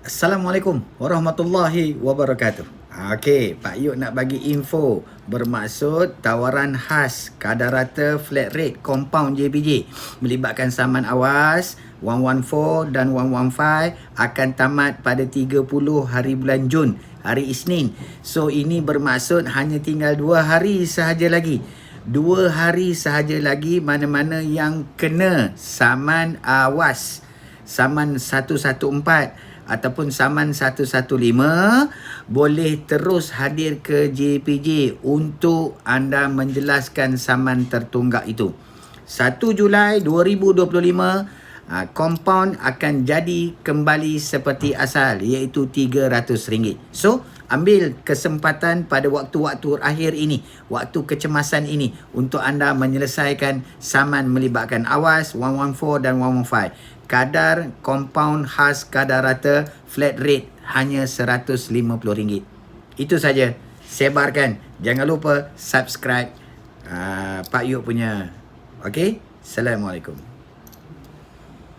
Assalamualaikum warahmatullahi wabarakatuh. Okey, Pak Yuk nak bagi info bermaksud tawaran khas kadar rata flat rate compound JPJ melibatkan saman awas 114 dan 115 akan tamat pada 30 hari bulan Jun, hari Isnin. So ini bermaksud hanya tinggal 2 hari sahaja lagi. 2 hari sahaja lagi mana-mana yang kena saman awas, saman 114 ataupun saman 115 boleh terus hadir ke JPJ untuk anda menjelaskan saman tertunggak itu. 1 Julai 2025 compound akan jadi kembali seperti asal, iaitu RM300. So ambil kesempatan pada waktu-waktu akhir ini, waktu kecemasan ini untuk anda menyelesaikan saman melibatkan awas 114 dan 115. Kadar compound khas kadar rata flat rate hanya RM150. Itu saja. Sebarkan. Jangan lupa subscribe Pak Yuk punya. Okey? Assalamualaikum.